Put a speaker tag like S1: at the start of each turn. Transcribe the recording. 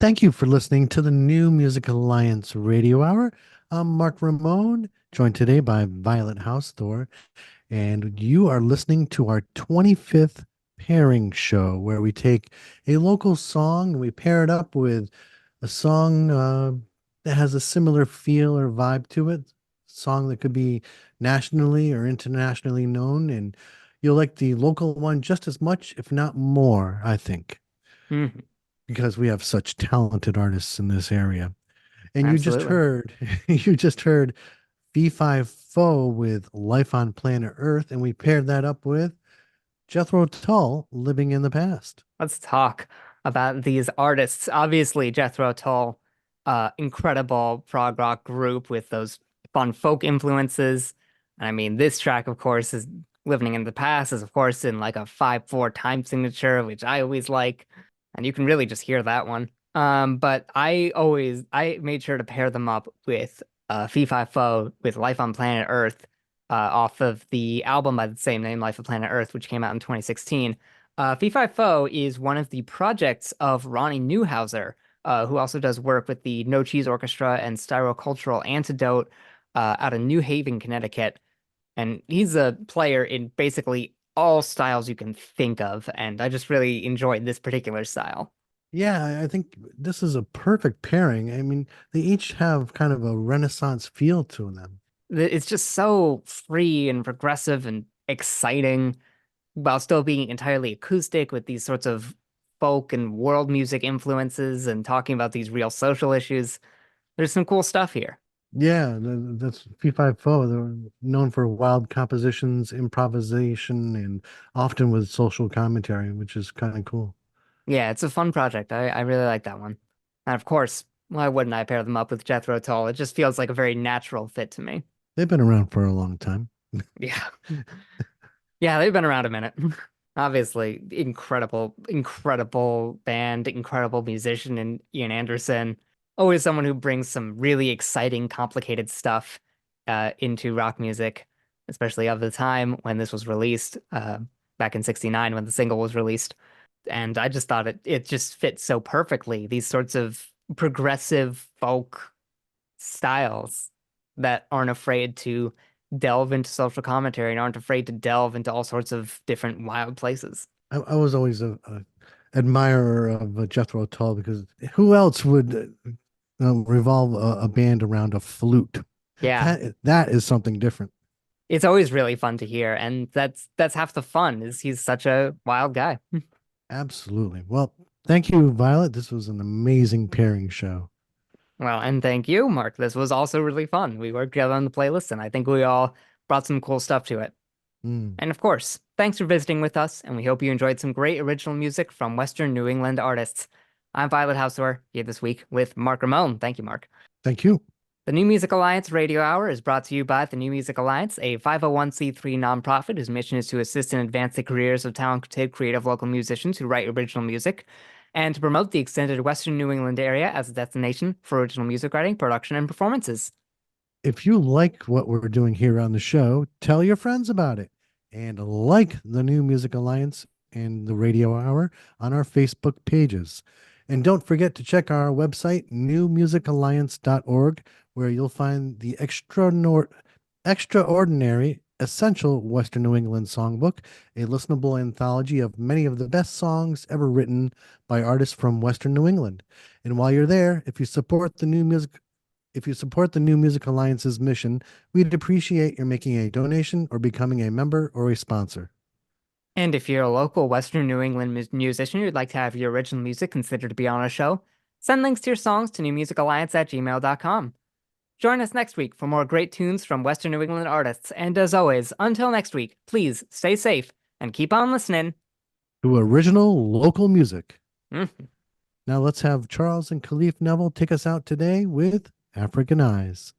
S1: Thank you for listening to the New Music Alliance Radio Hour. I'm Mark Ramone, joined today by Violet Hausthor, and you are listening to our 25th Pairing Show, where we take a local song and we pair it up with a song that has a similar feel or vibe to it, song that could be nationally or internationally known, and you'll like the local one just as much, if not more, I think,
S2: Mhm.
S1: because we have such talented artists in this area. And you just
S2: Absolutely.
S1: heard, you just heard Fee-Fi-Fo with Life on Planet Earth, and we paired that up with Jethro Tull, Living in the Past.
S2: Let's talk about these artists. Obviously, Jethro Tull, incredible prog rock group with those fun folk influences. And I mean, this track, of course, is Living in the Past, is of course in like a 5/4 time signature, which I always like. And you can really just hear that one. But I made sure to pair them up with Fee-Fi-Fo with Life on Planet Earth, off of the album by the same name, Life on Planet Earth, which came out in 2016. Fee-Fi-Fo is one of the projects of Ronnie Newhouser, who also does work with the No Cheese Orchestra and Styrocultural Antidote, out of New Haven, Connecticut. And he's a player in basically all styles you can think of, and I just really enjoyed this particular style.
S1: Yeah, I think this is a perfect pairing. I mean, they each have kind of a Renaissance feel to them.
S2: It's just so free and progressive and exciting, while still being entirely acoustic with these sorts of folk and world music influences and talking about these real social issues. There's some cool stuff here.
S1: Yeah, that's Fee-Fi-Fo. They're known for wild compositions, improvisation, and often with social commentary, which is kind of cool.
S2: Yeah, it's a fun project. I really like that one. And of course, why wouldn't I pair them up with Jethro Tull? It just feels like a very natural fit to me.
S1: They've been around for a long time.
S2: Yeah. Yeah, they've been around a minute. Obviously, incredible band, incredible musician in Ian Anderson. Always someone who brings some really exciting, complicated stuff into rock music, especially of the time when this was released, back in '69 when the single was released. And I just thought it just fits so perfectly. These sorts of progressive folk styles that aren't afraid to delve into social commentary and aren't afraid to delve into all sorts of different wild places.
S1: I was always a admirer of Jethro Tull because who else would revolve a band around a flute?
S2: Yeah,
S1: That is something different.
S2: it's always really fun to hear, and that's half the fun is he's such a wild guy.
S1: Absolutely. Well, thank you, Violet. This was an amazing pairing show.
S2: Well, and thank you, Mark. This was also really fun. We worked together on the playlist, and I think we all brought some cool stuff to it.
S1: Mm.
S2: And of course, thanks for visiting with us, and we hope you enjoyed some great original music from Western New England artists. I'm Violet Hausthor here this week with Mark Ramone. Thank you, Mark.
S1: Thank you.
S2: The New Music Alliance Radio Hour is brought to you by the New Music Alliance, a 501(c)(3) nonprofit whose mission is to assist and advance the careers of talented, creative local musicians who write original music, and to promote the extended Western New England area as a destination for original music writing, production, and performances.
S1: If you like what we're doing here on the show, tell your friends about it and like the New Music Alliance and the Radio Hour on our Facebook pages. And don't forget to check our website, newmusicalliance.org, where you'll find the extraordinary Essential Western New England Songbook, a listenable anthology of many of the best songs ever written by artists from Western New England. And while you're there, if you support the New Music Alliance's mission, we'd appreciate your making a donation or becoming a member or a sponsor.
S2: And if you're a local Western New England musician who'd like to have your original music considered to be on a show, send links to your songs to newmusicalliance@gmail.com. Join us next week for more great tunes from Western New England artists. And as always, until next week, please stay safe and keep on listening.
S1: To original local music.
S2: Mhm.
S1: Now let's have Charles and Khalif Neville take us out today with African Eyes.